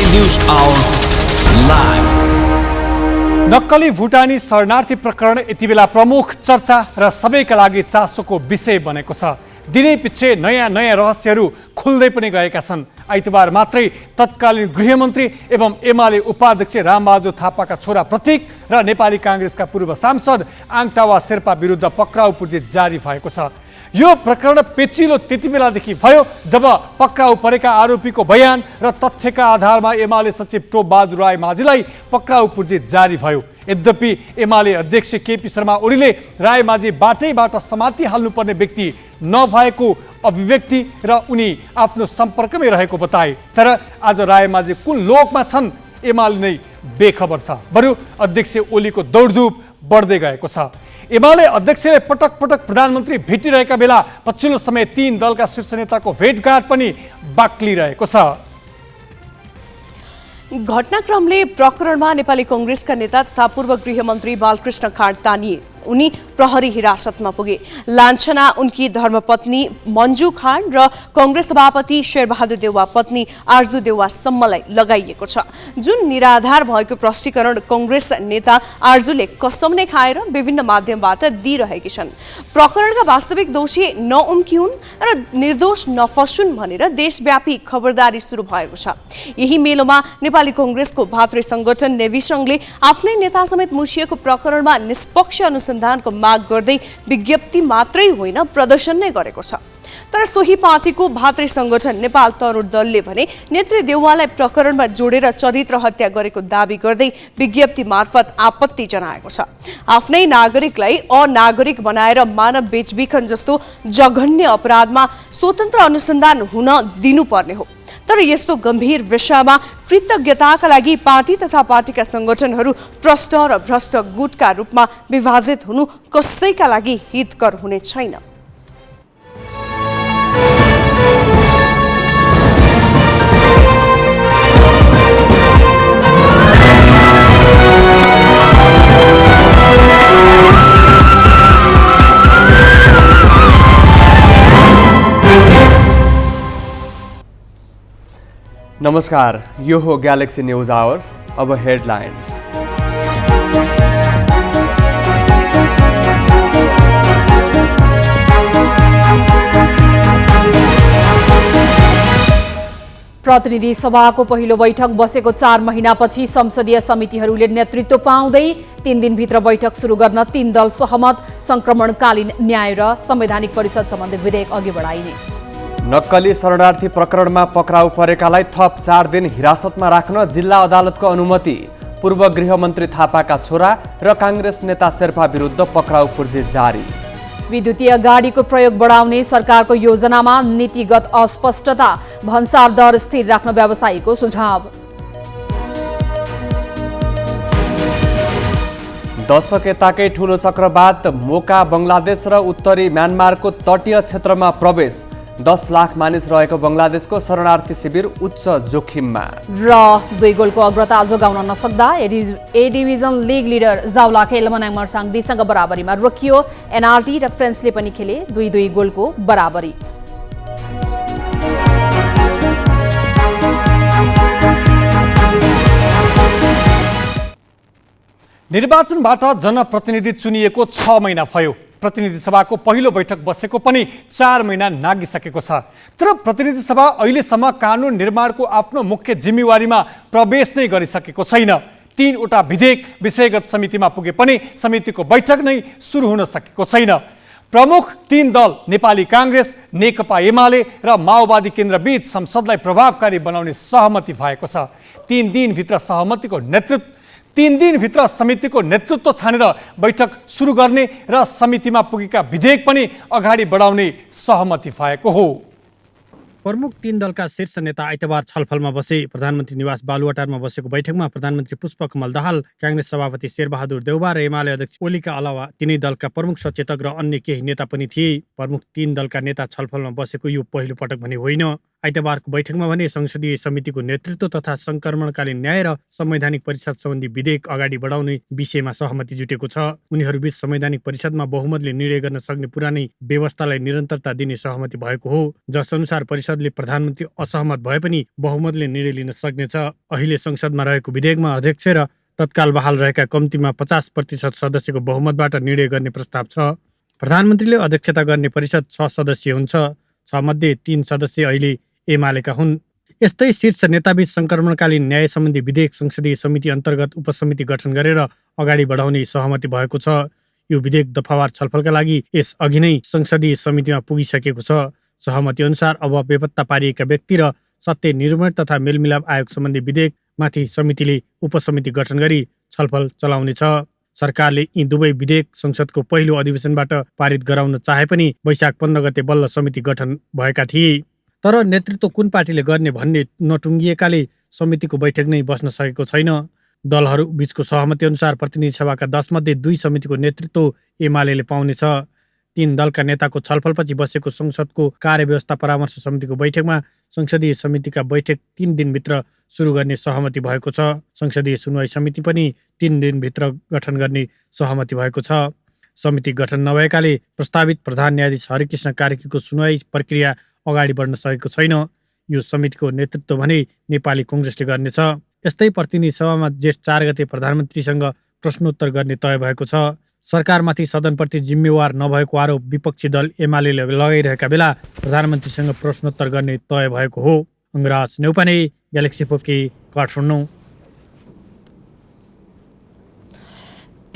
News our live. नक्कली भुटानी शरणार्थी प्रकरण यति बेला प्रमुख चर्चा र सबैका लागि चासोको विषय बनेको छ। दिनै पछि नयाँ नयाँ रहस्यहरू खुल्दै पनि गएका छन्। आइतबार मात्रै तत्कालीन गृहमन्त्री एवं एमाले उपाध्यक्ष रामबहादुर थापाका छोरा प्रतीक र नेपाली काङ्ग्रेसका पूर्व सांसद आङटावा शेर्पा विरुद्ध पक्राउ पुर्जी जारी भएको छ। यो प्रकरण पेचिलो त्यति बेलादेखि भयो जब पक्राउ परेका आरोपीको बयान र तथ्यका आधारमा एमाले सचिव टोप बहादुर राय माझीलाई पक्राउ पुर्जी जारी भयो। यद्यपि एमाले अध्यक्ष केपी शर्मा ओलीले राय माझी बाटैबाट समातिहाल्नुपर्ने व्यक्ति नभएको अभिव्यक्ति र उनी आफ्नो सम्पर्कमै रहेको बताए। तर आज राय माझी कुन लोकमा छन् एमाले नै बेखबर छ। बरु अध्यक्ष ओलीको दौडधुप बढ्दै गएको छ। एमाले अध्यक्षले पटक पटक प्रधानमन्त्री भेटिरहेका बेला पछिल्लो समय 3 दलका शीर्ष नेताको भेटघाट पनि बाक्लिरहेको छ। घटनाक्रमले प्रकरणमा नेपाली कांग्रेसका नेता तथा पूर्व गृहमन्त्री बालकृष्ण खाँड तानिए। उनी प्रहरी हिरासतमा पुगे। लान्छना उनकी धर्मपत्नी मन्जु खाँड र कांग्रेस सभापति शेरबहादुर देउवा पत्नी आरजु देउवासम्मलाई लगाइएको छ। जुन निराधार भएको प्रष्टीकरण कांग्रेस नेता आरजुले कसम नै खाएर विभिन्न माध्यमबाट दिइरहेकी छन्। प्रकरणका वास्तविक दोषी नउम्किउन् र निर्दोष नफसुन् भनेर देशव्यापी खबरदारी सुरु भएको छ। यही मेलोमा नेपाली कांग्रेसको भातृ संगठन नेभी संघले आफ्नै नेता समेत मुछिएको प्रकरणमा निष्पक्ष अनुसन्धानको माग गर्दै विज्ञप्ति मात्रै होइन प्रदर्शन नै गरेको छ। तर सोही पार्टीको भातृ संगठन नेपाल तरुण दलले भने नेत्री देउवालाई प्रकरणमा जोडेर चरित्र हत्या गरेको दावी गर्दै विज्ञप्ति मार्फत आपत्ति जनाएको छ। आफ्नै नागरिकलाई अनागरिक बनाएर मानव बेचबिखन जस्तो जघन्य अपराधमा स्वतन्त्र अनुसन्धान हुन दिनुपर्ने हो। तर यस्तो गम्भीर विषयमा कृतज्ञताका लागि पार्टी तथा पार्टीका संगठनहरू प्रष्ट र भ्रष्ट गुटका रूपमा विभाजित हुनु कसैका लागि हितकर हुने छैन। नमस्कार, यो हो ग्यालेक्सी न्यूज आवर। अब हेडलाइन्स। प्रतिनिधि सभाको पहिलो बैठक बसेको 4 महिनापछि संसदीय समितिहरूले नेतृत्व पाउँदै 3 दिनभित्र बैठक सुरु गर्न 3 दल सहमत। संक्रमणकालीन न्याय र संवैधानिक परिषद सम्बन्धी विधेयक अघि बढाइने। नक्कली शरणार्थी प्रकरणमा पक्राउ परेकालाई थप 4 दिन हिरासतमा राख्न जिल्ला अदालतको अनुमति। पूर्व गृहमन्त्री थापाका छोरा र काङ्ग्रेस नेता शेर्पा विरुद्ध पक्राउ पुर्जी जारी। विद्युतीय गाडीको प्रयोग बढाउने सरकारको योजनामा नीतिगत अस्पष्टता। भन्सार दर स्थिर राख्न व्यवसायीको सुझाव। दशक यताकै ठूलो चक्रवात मोका बङ्गलादेश र उत्तरी म्यानमारको तटीय क्षेत्रमा प्रवेश। 10 लाख मानिस रहेको बङ्गलादेशको शरणार्थी शिविर उच्च जोखिममा। र 2 गोलको अग्रता जोगाउन नसक्दा ए डिभिजन लिग लिडर जाउलाखे एलमनाङ मर्साङदीसँग बराबरीमा रोकियो। एनआरटी र फ्रेन्चले पनि खेले 2-2 गोलको बराबरी। निर्वाचनबाट जनप्रतिनिधि चुनिएको 6 महिना भयो। प्रतिनिधि सभाको पहिलो बैठक बसेको पनि 4 महिना नागिसकेको छ। तर प्रतिनिधि सभा अहिलेसम्म कानुन निर्माणको आफ्नो मुख्य जिम्मेवारीमा प्रवेश नै गरिसकेको छैन। 3 वटा विधेयक विषयगत समितिमा पुगे पनि समितिको बैठक नै सुरु हुन सकेको छैन। प्रमुख 3 दल नेपाली काङ्ग्रेस, नेकपा एमाले र माओवादी केन्द्रबीच संसदलाई प्रभावकारी बनाउने सहमति भएको छ। 3 दिनभित्र समितिको नेतृत्व छानेर बैठक सुरु गर्ने र समितिमा पुगेका विधेयक पनि अगाडि बढाउने सहमति भएको हो। प्रमुख 3 दलका शीर्ष नेता आइतबार छलफलमा बसे। प्रधानमन्त्री निवास बालुवाटारमा बसेको बैठकमा प्रधानमन्त्री पुष्पकमल दाहाल, काङ्ग्रेस सभापति शेरबहादुर देउवा र एमाले अध्यक्ष ओलीका अलावा तिनै दलका प्रमुख सचेतक र अन्य केही नेता पनि थिए। प्रमुख 3 दलका नेता छलफलमा बसेको यो पहिलो पटक भने होइन। आइतबारको बैठकमा भने संसदीय समितिको नेतृत्व तथा संक्रमणकालीन न्याय र संवैधानिक परिषद सम्बन्धी विधेयक अगाडि बढाउने विषयमा सहमति जुटेको छ। उनीहरूबीच संवैधानिक परिषदमा बहुमतले निर्णय गर्न सक्ने पुरानै व्यवस्थालाई निरन्तरता दिने सहमति भएको हो, जसअनुसार परिषदले प्रधानमन्त्री असहमत भए पनि बहुमतले निर्णय लिन सक्नेछ। अहिले संसदमा रहेको विधेयकमा अध्यक्ष र तत्काल बहाल रहेका कम्तीमा 50% सदस्यको बहुमतबाट निर्णय गर्ने प्रस्ताव छ। प्रधानमन्त्रीले अध्यक्षता गर्ने परिषद 6 सदस्यीय हुन्छ। 6 मध्ये 3 सदस्य अहिले एमालेका हुन्। यस्तै शीर्ष नेताबीच संक्रमणकालीन न्याय सम्बन्धी विधेयक संसदीय समिति अन्तर्गत उपसमिति गठन गरेर अगाडि बढाउने सहमति भएको छ। यो विधेयक दफावार छलफलका लागि यस अघि नै संसदीय समितिमा पुगिसकेको छ। सहमति अनुसार अब बेपत्ता पारिएका व्यक्ति र सत्य निर्माण तथा मेलमिलाप आयोग सम्बन्धी विधेयकमाथि समितिले उपसमिति गठन गरी छलफल चलाउनेछ। सरकारले यी दुवै विधेयक संसदको पहिलो अधिवेशनबाट पारित गराउन चाहे पनि वैशाख 15 गते बल्ल समिति गठन भएका थिए। तर नेतृत्व कुन पार्टीले गर्ने भन्ने नटुङ्गिएकाले समितिको बैठक नै बस्न सकेको छैन। दलहरू बीचको सहमति अनुसार प्रतिनिधि सभाका 10 मध्ये 2 समितिको नेतृत्व एमालेले पाउनेछ। 3 दलका नेताको छलफलपछि बसेको संसदको कार्यव्यवस्था परामर्श समितिको बैठकमा संसदीय समितिका बैठक 3 दिनभित्र सुरु गर्ने सहमति भएको छ। संसदीय सुनवाई समिति पनि 3 दिनभित्र गठन गर्ने सहमति भएको छ। समिति गठन नभएकाले प्रस्तावित प्रधान न्यायाधीश हरिकृष्ण कार्कीको सुनवाई प्रक्रिया अगाडि बढ्न सकेको छैन। यो समितिको नेतृत्व भने नेपाली कांग्रेसले गर्नेछ। यस्तै प्रतिनिधि सभामा जेठ 4 गते प्रधानमन्त्रीसँग प्रश्नोत्तर गर्ने तय भएको छ। सरकारमाथि सदनप्रति जिम्मेवार नभएको आरोप विपक्षी दल एमाले लगाइरहेका बेला प्रधानमन्त्रीसँग प्रश्नोत्तर गर्ने तय भएको हो। Angraj Neupane, galaxy poke, Kathmandu.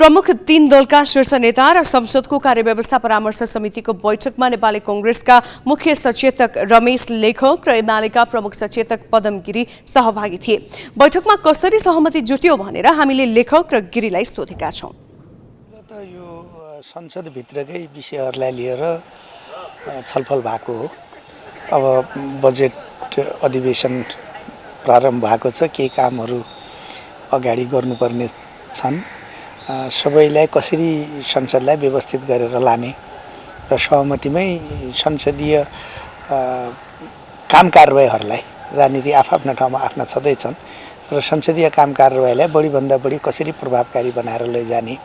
प्रमुख 3 दलका शीर्ष नेता र संसदको कार्यव्यवस्था परामर्श समितिको बैठकमा नेपाली कांग्रेसका मुख्य सचेतक रमेश लेखक र एमालेका प्रमुख सचेतक पदम गिरी सहभागी थिए। बैठकमा कसरी सहमति जुट्यो भनेर हामीले लेखक र गिरीलाई सोधेका छौं। यो संसदभित्रकै विषयहरूलाई लिएर छलफल भएको हो। अब बजेट अधिवेशन प्रारम्भ भएको छ, केही कामहरू अगाडि गर्नुपर्ने छन्। सबैलाई कसरी संसदलाई व्यवस्थित गरेर लाने र सहमतिमै संसदीय काम कारबाहीहरूलाई, राजनीति आफ्ना ठाउँमा आफ्ना छँदैछन्, र संसदीय काम कारबाहीलाई बढीभन्दा बढी कसरी प्रभावकारी बनाएर लैजाने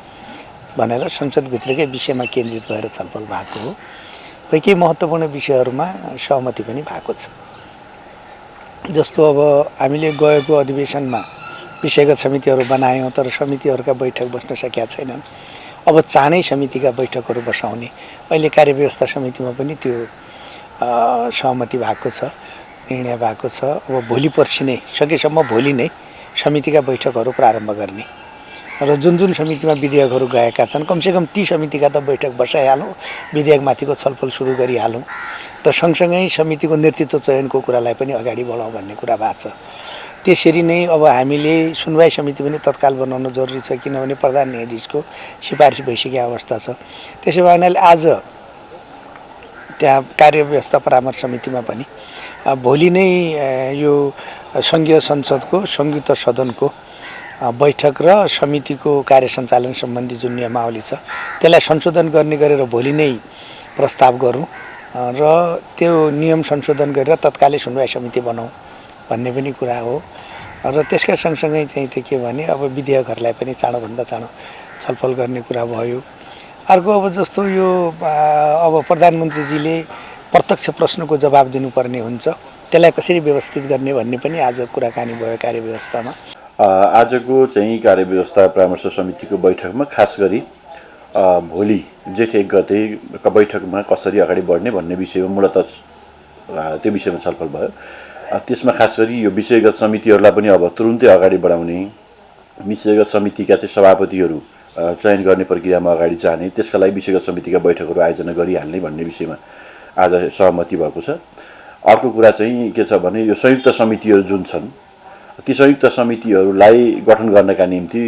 भनेर संसदभित्रकै विषयमा केन्द्रित भएर छलफल भएको हो। र केही महत्त्वपूर्ण विषयहरूमा सहमति पनि भएको छ। जस्तो अब हामीले गएको अधिवेशनमा विषयगत समितिहरू बनायौँ, तर समितिहरूका बैठक बस्न सकेका छैनन्। अब चाँडै समितिका बैठकहरू बसाउने अहिले कार्यव्यवस्था समितिमा पनि त्यो सहमति भएको छ, निर्णय भएको छ। अब भोलि पर्सि नै सकेसम्म भोलि नै समितिका बैठकहरू प्रारम्भ गर्ने र जुन समितिमा विधेयकहरू गएका छन् कमसेकम ती समितिका त बैठक बसाइहालौँ, विधेयकमाथिको छलफल सुरु गरिहालौँ र सँगसँगै समितिको नेतृत्व चयनको कुरालाई पनि अगाडि बढाउँ भन्ने कुरा भएको छ। त्यसरी नै अब हामीले सुनवाई समिति पनि तत्काल बनाउनु जरुरी छ, किनभने प्रधान न्यायाधीशको सिफारिस भइसकेको अवस्था छ। त्यसै भएनाले आज त्यहाँ कार्यव्यवस्था परामर्श समितिमा पनि भोलि नै यो सङ्घीय संसदको संयुक्त सदनको बैठक र समितिको कार्य सञ्चालन सम्बन्धी जुन नियमावली छ त्यसलाई संशोधन गर्ने गरेर भोलि नै प्रस्ताव गरौँ र त्यो नियम संशोधन गरेर तत्कालै सुनवाई समिति बनाऊ भन्ने पनि कुरा हो। र त्यसका सँगसँगै चाहिँ त्यो के भने अब विधेयकहरूलाई पनि चाँडोभन्दा चाँडो छलफल गर्ने कुरा भयो। अर्को अब जस्तो यो अब प्रधानमन्त्रीजीले प्रत्यक्ष प्रश्नको जवाब दिनुपर्ने हुन्छ, त्यसलाई कसरी व्यवस्थित गर्ने भन्ने पनि आज कुराकानी भयो कार्यव्यवस्थामा। आजको चाहिँ कार्यव्यवस्था परामर्श समितिको बैठकमा खास गरी भोलि जेठ 1 गतेका बैठकमा कसरी अगाडि बढ्ने भन्ने विषयमा मूलतः त्यो विषयमा छलफल भयो। त्यसमा खास गरी यो विषयगत समितिहरूलाई पनि अब तुरुन्तै अगाडि बढाउने, विषयगत समितिका चाहिँ सभापतिहरू चयन गर्ने प्रक्रियामा अगाडि जाने, त्यसका लागि विषयगत समितिका बैठकहरू आयोजना गरिहाल्ने भन्ने विषयमा आज सहमति भएको छ। अर्को कुरा चाहिँ के छ भने यो संयुक्त समितिहरू जुन छन् ती संयुक्त समितिहरूलाई गठन गर्नका निम्ति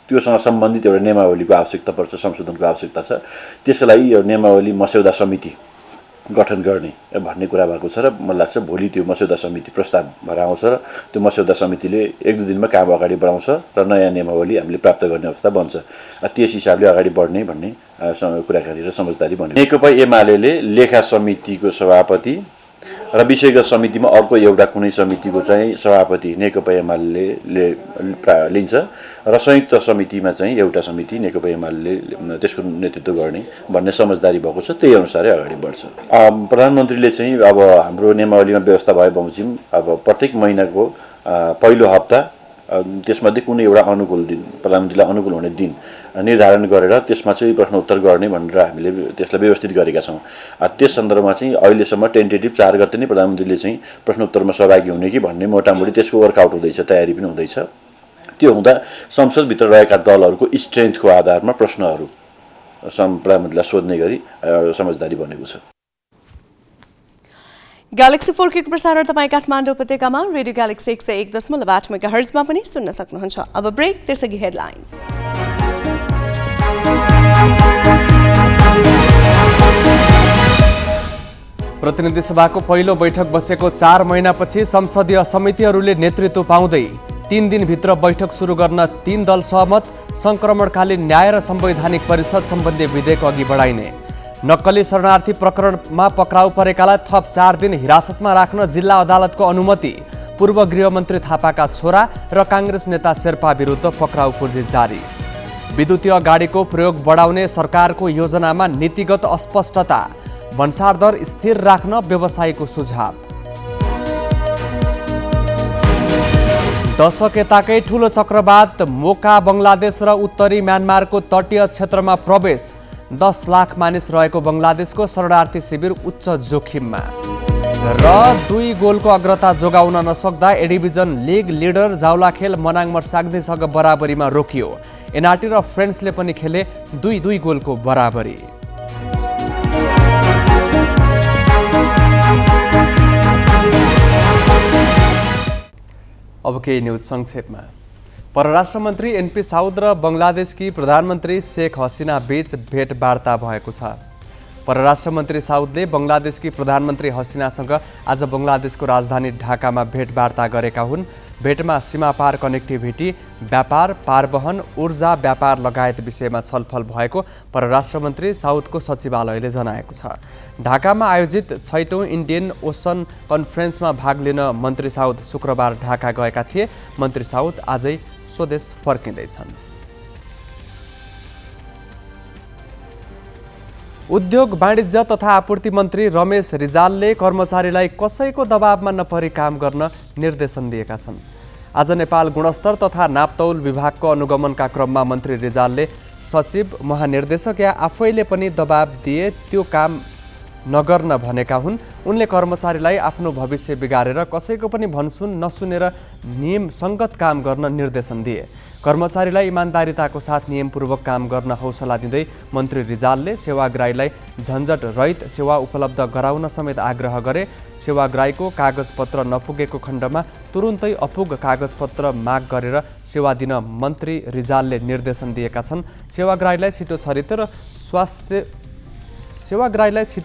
त्योसँग सम्बन्धित एउटा नियमावलीको आवश्यकता पर्छ, संशोधनको आवश्यकता छ। त्यसका लागि यो नियमावली मस्यौदा समिति गठन गर्ने भन्ने कुरा भएको छ र मलाई लाग्छ भोलि त्यो मस्यौदा समिति प्रस्ताव भएर आउँछ र त्यो मस्यौदा समितिले 1-2 दिनमा काम अगाडि बढाउँछ र नयाँ नियमावली हामीले प्राप्त गर्ने अवस्था बन्छ। त्यस हिसाबले अगाडि बढ्ने भन्ने कुराकानी र समझदारी बन्यो। नेकपा एमाले लेखा समितिको सभापति र विषयगत समितिमा अर्को एउटा कुनै समितिको चाहिँ सभापति नेकपा एमाले लिन्छ र संयुक्त समितिमा चाहिँ एउटा समिति नेकपा एमाले त्यसको नेतृत्व गर्ने भन्ने समझदारी भएको छ। त्यही अनुसारै अगाडि बढ्छ। प्रधानमन्त्रीले चाहिँ अब हाम्रो नियमावलीमा व्यवस्था भए बमोजिम अब प्रत्येक महिनाको पहिलो हप्ता त्यसमध्ये कुनै एउटा अनुकूल दिन प्रधानमन्त्रीलाई अनुकूल हुने दिन निर्धारण गरेर त्यसमा चाहिँ प्रश्न उत्तर गर्ने भनेर हामीले त्यसलाई व्यवस्थित गरेका छौँ। त्यस सन्दर्भमा चाहिँ अहिलेसम्म टेन्टेटिभ 4 गते नै प्रधानमन्त्रीले चाहिँ प्रश्न उत्तरमा सहभागी हुने कि भन्ने मोटामोटी त्यसको वर्कआउट हुँदैछ, तयारी पनि हुँदैछ। त्यो हुँदा संसदभित्र रहेका दलहरूको स्ट्रेन्थको आधारमा प्रश्नहरू प्रधानमन्त्रीलाई सोध्ने गरी समझदारी बनेको छ। ग्यालेक्सी 4 को प्रसारण तपाईँ काठमाडौँ उपत्यकामा रेडियो ग्यालेक्सी 101.8 मेगाहर्जमा पनि सुन्न सक्नुहुन्छ। अब ब्रेक, त्यसअघि हेडलाइन्स। प्रतिनिधि सभाको पहिलो बैठक बसेको 4 महिनापछि संसदीय समितिहरूले नेतृत्व पाउँदै 3 दिनभित्र बैठक सुरु गर्न 3 दल सहमत। संक्रमणकालीन न्याय र संवैधानिक परिषद सम्बन्धी विधेयक अघि बढाइने। नक्कली शरणार्थी प्रकरणमा पक्राउ परेकालाई थप 4 दिन हिरासतमा राख्न जिल्ला अदालतको अनुमति। पूर्व गृहमन्त्री थापाका छोरा र काङ्ग्रेस नेता शेर्पा विरुद्ध पक्राउ पूर्जी जारी। विद्युतीय गाडीको प्रयोग बढाउने सरकारको योजनामा नीतिगत अस्पष्टता। भन्सार दर स्थिर राख्न व्यवसायीको सुझाव। दशक यताकै ठूलो चक्रवात मोका बङ्गलादेश र उत्तरी म्यानमारको तटीय क्षेत्रमा प्रवेश। 10 लाख मानिस रहेको बङ्गलादेशको शरणार्थी शिविर उच्च जोखिममा। र 2 गोलको अग्रता जोगाउन नसक्दा A division league leader Jawalakhel Manang मर्साग्दीसँग बराबरीमा रोकियो। एनआरटी र फ्रेन्ड्सले पनि खेले 2-2 गोलको बराबरी। अब केही न्युज संक्षेपमा। परराष्ट्र मन्त्री एनपी साउद र बङ्गलादेशकी प्रधानमन्त्री शेख हसिना बीच भेटवार्ता भएको छ। परराष्ट्र मन्त्री साउदले बङ्गलादेशकी प्रधानमन्त्री हसिनासँग आज बङ्गलादेशको राजधानी ढाकामा भेटवार्ता गरेका हुन्। भेटमा सीमापार कनेक्टिभिटी, व्यापार, पारवहन, ऊर्जा व्यापार लगायत विषयमा छलफल भएको परराष्ट्र मन्त्री साउदको सचिवालयले जनाएको छ। ढाकामा आयोजित 6औं इन्डियन ओसन कन्फरेन्समा भाग लिन मन्त्री साउद शुक्रबार ढाका गएका थिए। मन्त्री साउद आजै स्वदेश फर्किँदैछन्। उद्योग वाणिज्य तथा आपूर्ति मन्त्री रमेश रिजालले कर्मचारीलाई कसैको दबावमा नपरी काम गर्न निर्देशन दिएका छन्। आज नेपाल गुणस्तर तथा नापतौल विभागको अनुगमनका क्रममा मन्त्री रिजालले सचिव, महानिर्देशक या आफैले पनि दबाब दिए त्यो काम नगर्न भनेका हुन्। उनले कर्मचारीलाई आफ्नो भविष्य बिगारेर कसैको पनि भनसुन नसुनेर नियम सङ्गत काम गर्न निर्देशन दिए। कर्मचारीलाई इमान्दारिताको साथ नियमपूर्वक काम गर्न हौसला दिँदै मन्त्री रिजालले सेवाग्राहीलाई झन्झट रहित सेवा उपलब्ध गराउन समेत आग्रह गरे। सेवाग्राहीको कागजपत्र नपुगेको खण्डमा तुरुन्तै अपुग कागजपत्र माग गरेर सेवा दिन मन्त्री रिजालले निर्देशन दिएका छन्। सेवाग्राहीलाई छिटो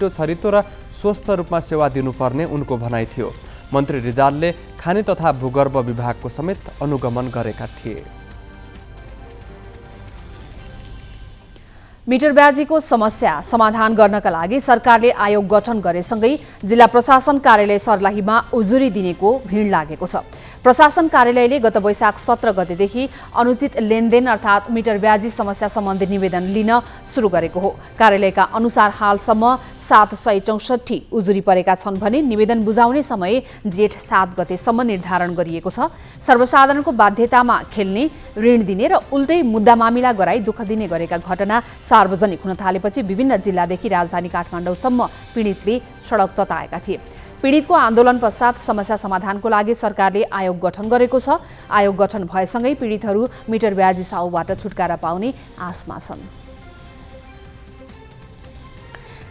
छरितो र स्वस्थ रूपमा सेवा दिनुपर्ने उनको भनाइ थियो। मन्त्री रिजालले खानी तथा भूगर्भ विभागको समेत अनुगमन गरेका थिए। मिटर ब्याजीको समस्या समाधान गर्नका लागि सरकारले आयोग गठन गरेसँगै जिल्ला प्रशासन कार्यालय सर्लाहीमा उजुरी दिनेको भिड लागेको छ। प्रशासन कार्यालयले गत वैशाख 17 गतेदेखि अनुचित लेनदेन अर्थात् मिटर ब्याजी समस्या सम्बन्धी निवेदन लिन सुरु गरेको हो। कार्यालयका अनुसार हालसम्म 764 उजुरी परेका छन् भने निवेदन बुझाउने समय जेठ 7 गतेसम्म निर्धारण गरिएको छ। सर्वसाधारणको बाध्यतामा खेल्ने, ऋण दिने र उल्टै मुद्दा मामिला गराई दुःख दिने गरेका घटना सार्वजनिक हुन थालेपछि विभिन्न जिल्लादेखि राजधानी काठमाडौँसम्म पीडितले सडक तताएका थिए। पीडितको आन्दोलन पश्चात समस्या समाधानको लागि सरकारले आयोग गठन गरेको छ। आयोग गठन भएसँगै पीडितहरू मिटर ब्याजी साहुबाट छुटकारा पाउने आशमा छन्।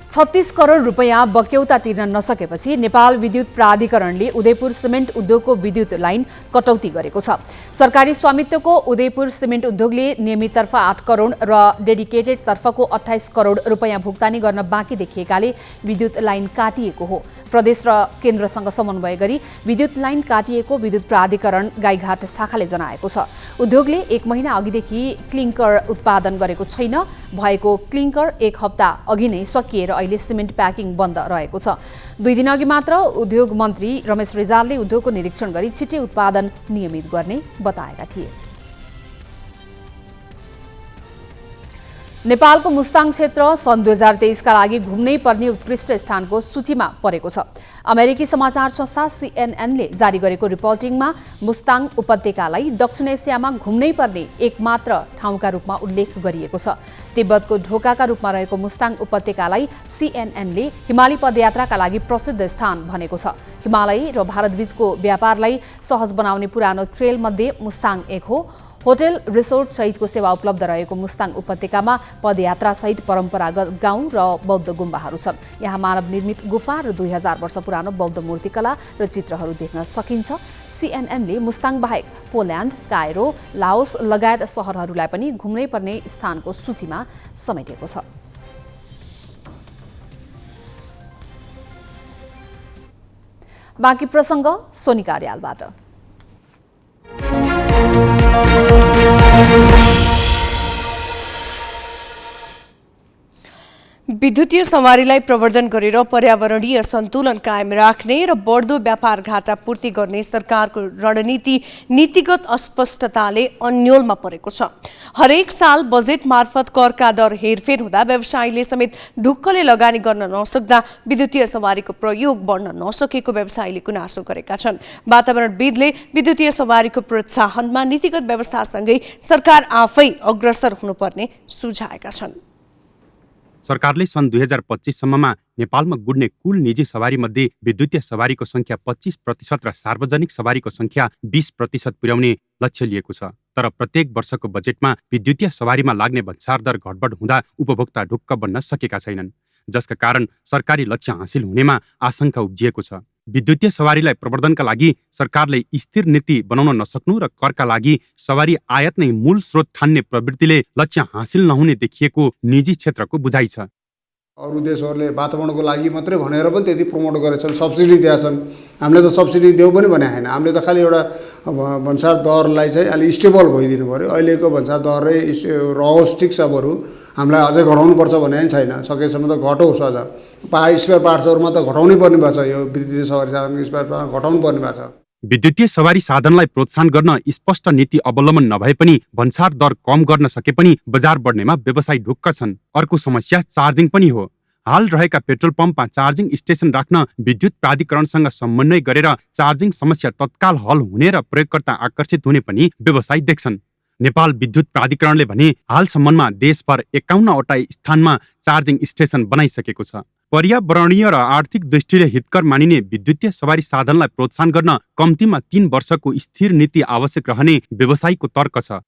36 करोड रुपैयाँ बक्यौता तिर्न नसकेपछि नेपाल विद्युत प्राधिकरणले उदयपुर सिमेन्ट उद्योगको विद्युत लाइन कटौती गरेको छ। सरकारी स्वामित्वको उदयपुर सिमेन्ट उद्योगले नियमिततर्फ 8 करोड र डेडिकेटेड तर्फको 28 करोड रुपैयाँ भुक्तानी गर्न बाँकी देखिएकाले विद्युत लाइन काटिएको हो। प्रदेश र केन्द्रसँग समन्वय गरी विद्युत लाइन काटिएको विद्युत प्राधिकरण गाईघाट शाखाले जनाएको छ। उद्योगले 1 महिना अघिदेखि क्लिङ्कर उत्पादन गरेको छैन। भएको क्लिङ्कर 1 हप्ता अघि नै सकिएर अहिले सिमेन्ट प्याकिङ बन्द रहेको छ। 2 दिनअघि मात्र उद्योग मन्त्री रमेश रिजालले उद्योगको निरीक्षण गरी छिट्टै उत्पादन नियमित गर्ने बताएका थिए। नेपालको मुस्ताङ क्षेत्र सन् 2023 का लागि घुम्नै पर्ने उत्कृष्ट स्थानको सूचीमा परेको छ। अमेरिकी समाचार संस्था CNN ले जारी गरेको रिपोर्टिङमा मुस्ताङ उपत्यकालाई दक्षिण एसियामा घुम्नै पर्ने एकमात्र ठाउँका रूपमा उल्लेख गरिएको छ। तिब्बतको ढोकाका रूपमा रहेको मुस्ताङ उपत्यकालाई CNN ले हिमाली पदयात्राका लागि प्रसिद्ध स्थान भनेको छ। हिमालय र भारतबीचको व्यापारलाई सहज बनाउने पुरानो ट्रेल मध्ये मुस्ताङ एक हो। होटल रिसोर्ट सहितको सेवा उपलब्ध रहेको मुस्ताङ उपत्यकामा पदयात्रा सहित परम्परागत गाउँ र बौद्ध गुम्बाहरू छन्। यहाँ मानव निर्मित गुफा र 2000 वर्ष पुरानो बौद्ध मूर्तिकला र चित्रहरू देख्न सकिन्छ। CNN ले मुस्ताङ बाहेक पोल्यान्ड, कायरो, लाओस लगायत सहरहरूलाई पनि घुम्नै पर्ने स्थानको सूचीमा समेटेको छ। बाँकी प्रसङ्ग सोनिका अर्यालबाट। विद्युतीय सवारीलाई प्रवर्धन गरेर पर्यावरणीय सन्तुलन कायम राख्ने र बढ्दो व्यापार घाटा पूर्ति गर्ने सरकारको रणनीति नीतिगत अस्पष्टताले अन्योलमा परेको छ। हरेक साल बजेट मार्फत करका दर हेरफेर हुँदा व्यवसायीले समेत ढुक्कले लगानी गर्न नसक्दा विद्युतीय सवारीको प्रयोग बढ्न नसकेको व्यवसायीले गुनासो गरेका छन्। वातावरणविदले विद्युतीय सवारीको प्रोत्साहनमा नीतिगत व्यवस्थासँगै सरकार आफै अग्रसर हुनुपर्ने सुझाएका छन्। सरकारले सन् 2025 सम्ममा नेपालमा गुड्ने कुल निजी सवारी मध्ये विद्युतीय सवारीको संख्या 25% र सार्वजनिक सवारीको संख्या 20% पुर्याउने लक्ष्य लिएको छ। तर प्रत्येक वर्षको बजेटमा विद्युतीय सवारीमा लाग्ने भन्सार दर घटबड हुँदा उपभोक्ता ढुक्क बन्न सकेका छैनन्, जसका कारण सरकारी लक्ष्य हासिल हुनेमा आशंका उब्जिएको छ। विद्युतीय सवारीलाई प्रवर्धनका लागि सरकारले स्थिर नीति बनाउन नसक्नु र करका लागि सवारी आयात नै मूल स्रोत ठान्ने प्रवृत्तिले लक्ष्य हासिल नहुने देखिएको निजी क्षेत्रको बुझाइ छ। अरू देशहरूले वातावरणको लागि मात्रै भनेर पनि त्यति प्रमोट गरेछन्, सब्सिडी दिएछन्। हामीले त सब्सिडी देऊ पनि भने होइन, हामीले त खालि एउटा भन्सार दरलाई चाहिँ अलि स्टेबल भइदिनु पर्यो। अहिलेको भन्सार दरै रहोस्, ठिक छ, बरु हामीलाई अझै घटाउनुपर्छ भने पनि छैन, सकेसम्म त घटोस्। अझ स्पेयर पार्ट्सहरूमा त घटाउनै पर्ने भएको छ, यो विद्युतीय सवारी साधनको स्पेयर पार्ट घटाउनु पर्ने भएको छ। विद्युतीय सवारी साधनलाई प्रोत्साहन गर्न स्पष्ट नीति अवलम्बन नभए पनि भन्सार दर कम गर्न सके पनि बजार बढ्नेमा व्यवसायी ढुक्क छन्। अर्को समस्या चार्जिङ पनि हो। हाल रहेका पेट्रोल पम्पमा चार्जिङ स्टेसन राख्न विद्युत प्राधिकरणसँग समन्वय गरेर चार्जिङ समस्या तत्काल हल हुने र प्रयोगकर्ता आकर्षित हुने पनि व्यवसायी देख्छन्। नेपाल विद्युत प्राधिकरणले भने हालसम्ममा देशभर 51वटा स्थानमा चार्जिङ स्टेसन बनाइसकेको छ। पर्यावरणीय र आर्थिक दृष्टिले हितकर मानिने विद्युतीय सवारी साधनलाई प्रोत्साहन गर्न कम्तीमा 3 वर्षको स्थिर नीति आवश्यक रहने व्यवसायीको तर्क छ।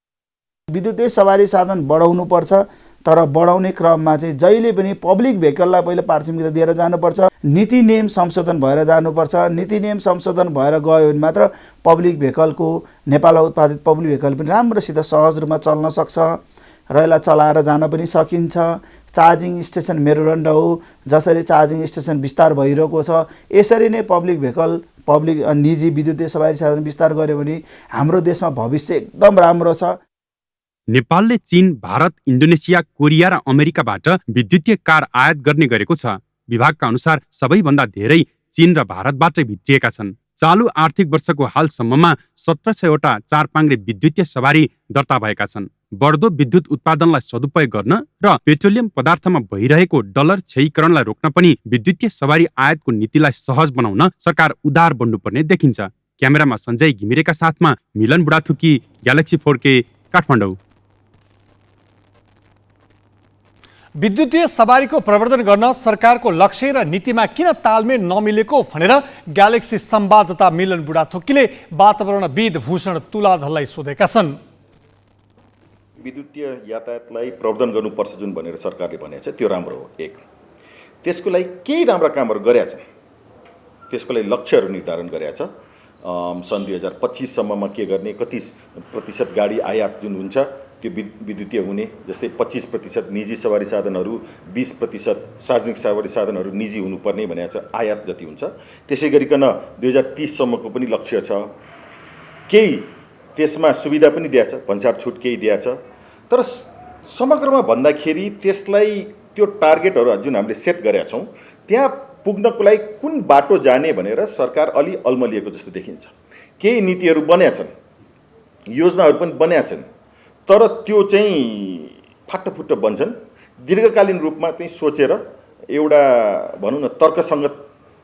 विद्युतीय सवारी साधन बढाउनु पर्छ, तर बढाउने क्रममा चाहिँ जहिले पनि पब्लिक भेहिकललाई पहिले प्राथमिकता दिएर जानुपर्छ। नीति नियम संशोधन भएर जानुपर्छ। नीति नियम संशोधन भएर गयो भने मात्र पब्लिक भेहिकलको, नेपालमा उत्पादित पब्लिक भेहिकल पनि राम्रोसित सहज रूपमा चल्न सक्छ र यसलाई चलाएर जान पनि सकिन्छ। चार्जिङ स्टेसन मेरुदण्ड हो, जसरी चार्जिङ स्टेसन विस्तार भइरहेको छ, यसरी नै पब्लिक भेहिकल, निजी विद्युतीय सवारी साधन विस्तार गर्यो भने हाम्रो देशमा भविष्य एकदम राम्रो छ। नेपालले चीन, भारत, इन्डोनेसिया, कोरिया र अमेरिकाबाट विद्युतीय कार आयात गर्ने गरेको छ। विभागका अनुसार सबैभन्दा धेरै चीन र भारतबाटै भित्रिएका छन्। चालु आर्थिक वर्षको हालसम्ममा 1700वटा चारपाङ्ग्रे विद्युतीय सवारी दर्ता भएका छन्। बढ्दो विद्युत उत्पादनलाई सदुपयोग गर्न र पेट्रोलियम पदार्थमा भइरहेको डलर क्षयीकरणलाई रोक्न पनि विद्युतीय सवारी आयातको नीतिलाई सहज बनाउन सरकार उदार बन्नुपर्ने देखिन्छ। क्यामेरामा सञ्जय घिमिरेका साथमा मिलन बुढाथुकी, ग्यालेक्सी 4K, काठमाडौँ। विद्युतीय सवारीको प्रवर्धन गर्न सरकारको लक्ष्य र नीतिमा किन तालमेल नमिलेको भनेर ग्यालेक्सी संवाददाता मिलन बुढाथोकीले वातावरणविद भूषण तुलाधरलाई सोधेका छन्। विद्युतीय यातायातलाई प्रवर्धन गर्नुपर्छ जुन भनेर सरकारले भनेको छ त्यो राम्रो हो। एक, त्यसको लागि केही राम्रा कामहरू गरेका छ, त्यसको लागि लक्ष्यहरू निर्धारण गरेका छ। सन् 2025 सम्ममा के गर्ने, कति प्रतिशत गाडी आयात जुन हुन्छ त्यो विद्युतीय हुने, जस्तै 25% निजी सवारी साधनहरू, 20% सार्वजनिक सवारी साधनहरू निजी हुनुपर्ने भनेको छ, आयात जति हुन्छ। त्यसै गरिकन 2030 सम्मको पनि लक्ष्य छ। केही त्यसमा सुविधा पनि दिएको छ, भन्सार छुट केही दिएको छ, तर समग्रमा भन्दाखेरि त्यसलाई त्यो टार्गेटहरू जुन हामीले सेट गरेका छौँ त्यहाँ पुग्नको लागि कुन बाटो जाने भनेर सरकार अलि अल्मलिएको जस्तो देखिन्छ। केही नीतिहरू बन्या छन्, योजनाहरू पनि बन्या छन्, तर त्यो चाहिँ फाटोफुट्टो बन्छन्। दीर्घकालीन रूपमा चाहिँ सोचेर एउटा भनौँ न तर्कसङ्गत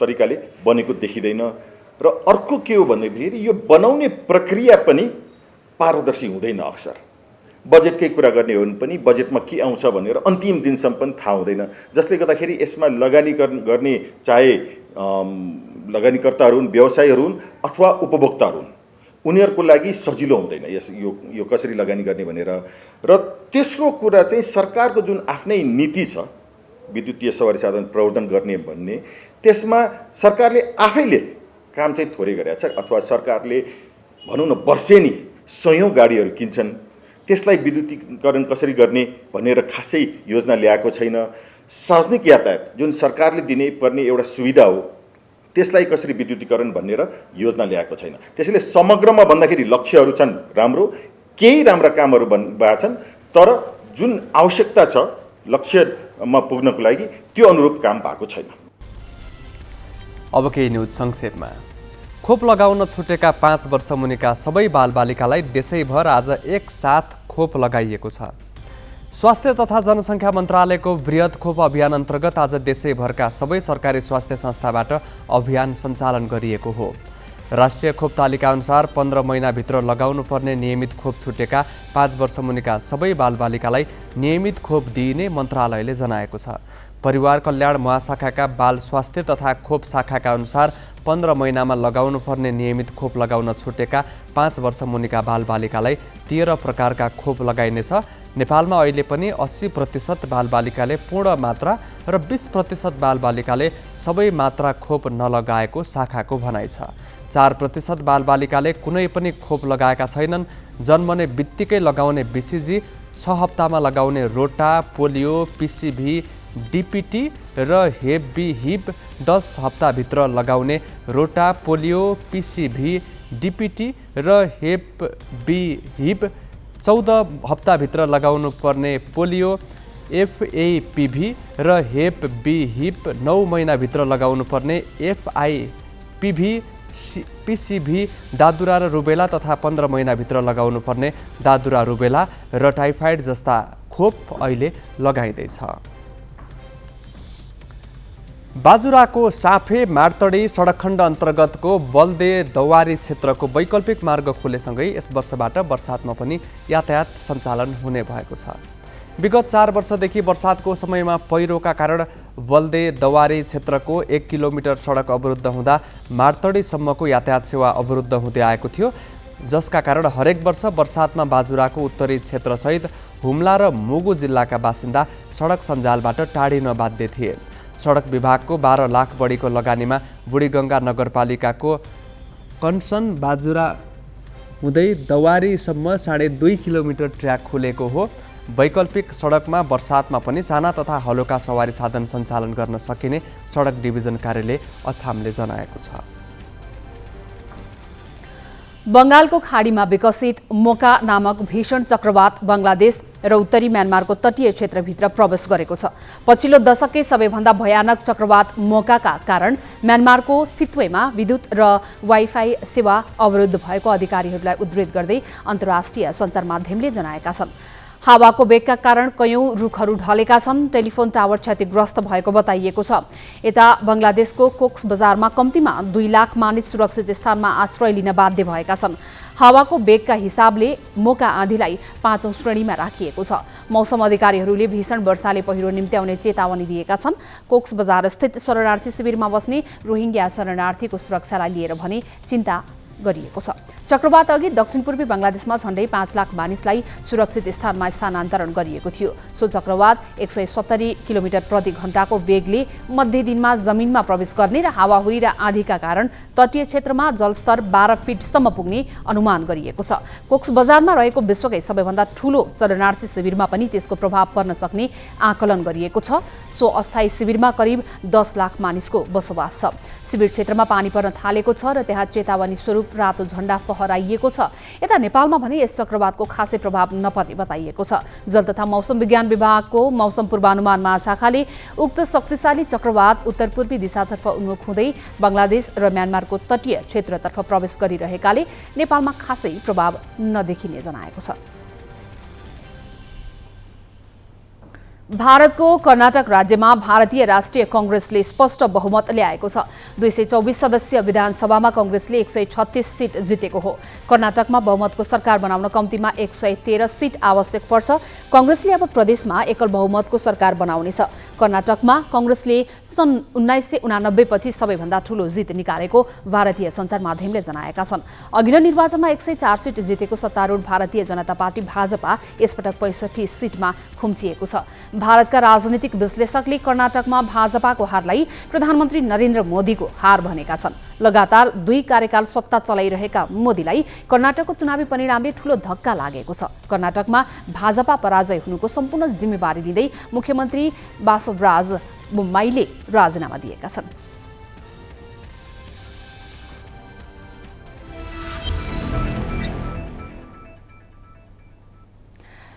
तरिकाले बनेको देखिँदैन। र अर्को के हो भन्दाखेरि यो बनाउने प्रक्रिया पनि पारदर्शी हुँदैन। अक्सर बजेटकै कुरा गर्ने हो भने पनि बजेटमा के आउँछ भनेर अन्तिम दिनसम्म पनि थाहा हुँदैन, जसले गर्दाखेरि यसमा लगानी गर्ने चाहे लगानीकर्ताहरू हुन्, व्यवसायीहरू हुन् अथवा उपभोक्ताहरू हुन्, उनीहरूको लागि सजिलो हुँदैन यो कसरी लगानी गर्ने भनेर। र तेस्रो कुरा चाहिँ सरकारको जुन आफ्नै नीति छ विद्युतीय सवारी साधन प्रवर्धन गर्ने भन्ने, त्यसमा सरकारले आफैले काम चाहिँ थोरै गरेको छ, अथवा सरकारले भनौँ न वर्षेनी सयौँ गाडीहरू किन्छन्, त्यसलाई विद्युतीकरण कसरी गर्ने भनेर खासै योजना ल्याएको छैन। सार्वजनिक यातायात जुन सरकारले दिने पर्ने एउटा सुविधा हो त्यसलाई कसरी विद्युतीकरण भनेर योजना ल्याएको छैन। त्यसैले समग्रमा भन्दाखेरि लक्ष्यहरू छन् राम्रो, केही राम्रा कामहरू भएका छन्, तर जुन आवश्यकता छ लक्ष्यमा पुग्नको लागि त्यो अनुरूप काम भएको छैन। अब केही न्युज संक्षेपमा। खोप लगाउन छुटेका 5 वर्ष मुनिका सबै बालबालिकालाई देशैभर आज एकसाथ खोप लगाइएको छ। स्वास्थ्य तथा जनसङ्ख्या मन्त्रालयको बृहत खोप अभियान अन्तर्गत आज देशैभरका सबै सरकारी स्वास्थ्य संस्थाबाट अभियान सञ्चालन गरिएको हो। राष्ट्रिय खोप तालिका अनुसार 15 महिनाभित्र लगाउनुपर्ने नियमित खोप छुटेका 5 वर्ष मुनिका सबै बालबालिकालाई नियमित खोप दिइने मन्त्रालयले जनाएको छ। परिवार कल्याण महाशाखाका बाल स्वास्थ्य तथा खोप शाखाका अनुसार 15 महिनामा लगाउनुपर्ने नियमित खोप लगाउन छुटेका 5 वर्ष मुनिका बालबालिकालाई 13 प्रकारका खोप लगाइनेछ। नेपालमा अहिले पनि 80% बालबालिकाले पूर्ण मात्रा र 20% बालबालिकाले सबै मात्रा खोप नलगाएको शाखाको भनाइ छ। 4% बालबालिकाले कुनै पनि खोप लगाएका छैनन्। जन्मने बित्तिकै लगाउने BCG, 6 हप्तामा लगाउने रोटा, पोलियो, PCV, DPT र हेप बी हिप, 10 हप्ताभित्र लगाउने रोटा, पोलियो, PCV, DPT र हेप बी हिप, 14 हप्ताभित्र लगाउनु पर्ने पोलियो, FAPV र हेप बी हिप, 9 महिनाभित्र लगाउनु पर्ने FIPV, PCV, दादुरा र रुबेला तथा 15 महिनाभित्र लगाउनु पर्ने दादुरा, रुबेला र टाइफाइड जस्ता खोप अहिले लगाइँदैछ। बाजुराको साफे मार्तडी सडक खण्ड अन्तर्गतको बल्दे दवारी क्षेत्रको वैकल्पिक मार्ग खुलेसँगै यस वर्षबाट बर्सातमा पनि यातायात सञ्चालन हुने भएको छ। विगत 4 वर्षदेखि बर्सातको समयमा पहिरोका कारण बल्दे दवारी क्षेत्रको 1 किलोमिटर सडक अवरुद्ध हुँदा मार्तडीसम्मको यातायात सेवा अवरुद्ध हुँदै आएको थियो, जसका कारण हरेक वर्ष बर्सातमा बाजुराको उत्तरी क्षेत्रसहित हुम्ला र मुगु जिल्लाका बासिन्दा सडक सञ्जालबाट टाढिन बाध्य थिए। सडक विभागको 12 लाख बढीको लगानीमा बुढीगङ्गा नगरपालिकाको कन्सन बाजुरा हुँदै दवारीसम्म 2.5 किलोमिटर ट्र्याक खुलेको हो। वैकल्पिक सडकमा बर्सातमा पनि साना तथा हलुका सवारी साधन सञ्चालन गर्न सकिने सडक डिभिजन कार्यालय अछामले जनाएको छ। बङ्गालको खाडीमा विकसित मोका नामक भीषण चक्रवात बङ्गलादेश र उत्तरी म्यानमारको तटीय क्षेत्रभित्र प्रवेश गरेको छ। पछिल्लो दशककै सबैभन्दा भयानक चक्रवात मोकाका कारण म्यानमारको सित्वेमा विद्युत र वाइफाई सेवा अवरुद्ध भएको अधिकारीहरूलाई उद्धृत गर्दै अन्तर्राष्ट्रिय सञ्चार माध्यमले जनाएका छन्। हावाको वेगका कारण कयौं रुखहरू ढलेका छन्। टेलिफोन टावर क्षतिग्रस्त भएको बताइएको छ। यता बङ्गलादेशको कोक्स बजारमा कम्तीमा 2 लाख मानिस सुरक्षित स्थानमा आश्रय लिन बाध्य भएका छन्। हावाको वेगका हिसाबले मोका आँधीलाई 5औं श्रेणीमा राखिएको छ। मौसम अधिकारीहरूले भीषण वर्षाले पहिरो निम्त्याउने चेतावनी दिएका छन्। कोक्स बजार स्थित शरणार्थी शिविरमा बस्ने रोहिङ्ग्या शरणार्थीको सुरक्षालाई लिएर भने चिन्ता गरिएको छ। चक्रवात अघि दक्षिण पूर्वी बङ्गलादेशमा झण्डै 5 लाख मानिसलाई सुरक्षित स्थानमा स्थानान्तरण गरिएको थियो। सो चक्रवात 170 किलोमिटर प्रति घण्टाको वेगले मध्य दिनमा जमिनमा प्रवेश गर्ने र हावाहुरी र आँधीका कारण तटीय क्षेत्रमा जलस्तर 12 फिटसम्म पुग्ने अनुमान गरिएको छ। कोक्स बजारमा रहेको विश्वकै सबैभन्दा ठूलो शरणार्थी शिविरमा पनि त्यसको प्रभाव पर्न सक्ने आकलन गरिएको छ। सो अस्थायी शिविरमा करिब 10 लाख मानिसको बसोबास छ। शिविर क्षेत्रमा पानी पर्न थालेको छ र त्यहाँ चेतावनी स्वरूप रातो झण्डा फहराइएको छ। यता नेपालमा भने यस चक्रवातको खासै प्रभाव नपर्ने बताइएको छ। जल तथा मौसम विज्ञान विभागको मौसम पूर्वानुमान महाशाखाले उक्त शक्तिशाली चक्रवात उत्तरपूर्वी दिशातर्फ उन्मुख हुँदै बङ्गलादेश र म्यानमारको तटीय क्षेत्रतर्फ प्रवेश गरिरहेकाले नेपालमा खासै प्रभाव नदेखिने जनाएको छ। भारतको कर्नाटक राज्यमा भारतीय राष्ट्रिय कांग्रेसले स्पष्ट बहुमत ल्याएको छ। 224 सदस्यीय विधानसभामा कांग्रेसले 136 सिट जितेको हो। कर्नाटकमा बहुमतको सरकार बनाउन कम्तीमा 113 सिट आवश्यक पर्छ। कांग्रेसले अब प्रदेशमा एकल बहुमतको सरकार बनाउनेछ। कर्नाटकमा कांग्रेसले सन् 1989 पछि सबैभन्दा ठूलो जित निकालेको भारतीय सञ्चार माध्यमले जनाएका छन्। अघिल्लो निर्वाचनमा 104 सिट जितेको सत्तारूढ भारतीय जनता पार्टी भाजपा यसपटक 65 सिटमा खुम्चिएको छ। भारतका राजनीतिक विश्लेषकले कर्नाटकमा भाजपाको हारलाई प्रधानमन्त्री नरेन्द्र मोदीको हार भनेका छन्। लगातार 2 कार्यकाल सत्ता चलाइरहेका मोदीलाई कर्नाटकको चुनावी परिणामले ठूलो धक्का लागेको छ। कर्नाटकमा भाजपा पराजय हुनुको सम्पूर्ण जिम्मेवारी लिँदै मुख्यमन्त्री बासवराज बोम्माईले राजीनामा दिएका छन्।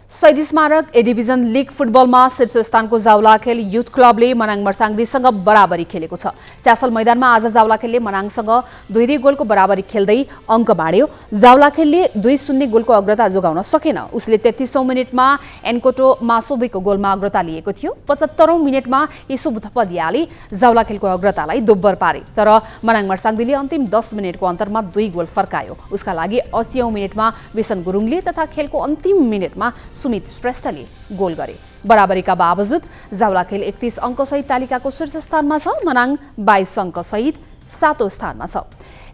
शहीद स्मारक ए डिभिजन लीग फुटबलमा शीर्ष स्थानको जावलाखेल युथ क्लबले मनाङ मर्साङदीसँग बराबरी खेलेको छ। च्यासल मैदानमा आज जावलाखेलले मनाङसँग 2-2 गोलको बराबरी खेल्दै अङ्क बाँड्यो। जावलाखेलले 2-0 गोलको अग्रता जोगाउन सकेन। उसले 33औं मिनेटमा एन्कोटो मासोबीको गोलमा अग्रता लिएको थियो। 75औं मिनेटमा यसु बुथपदियाले जावलाखेलको अग्रतालाई दोब्बर पारे। तर मनाङ मर्साङदीले अन्तिम 10 मिनेटको अन्तरमा 2 गोल फर्कायो। उसका लागि 80औं मिनेटमा विसन गुरुङले तथा खेलको अन्तिम मिनेटमा सुमित श्रेष्ठले गोल गरे। बराबरीका बावजुद जावलाखेल 31 अङ्कसहित तालिकाको शीर्ष स्थानमा छ। मनाङ 22 अङ्कसहित 7औं स्थानमा छ।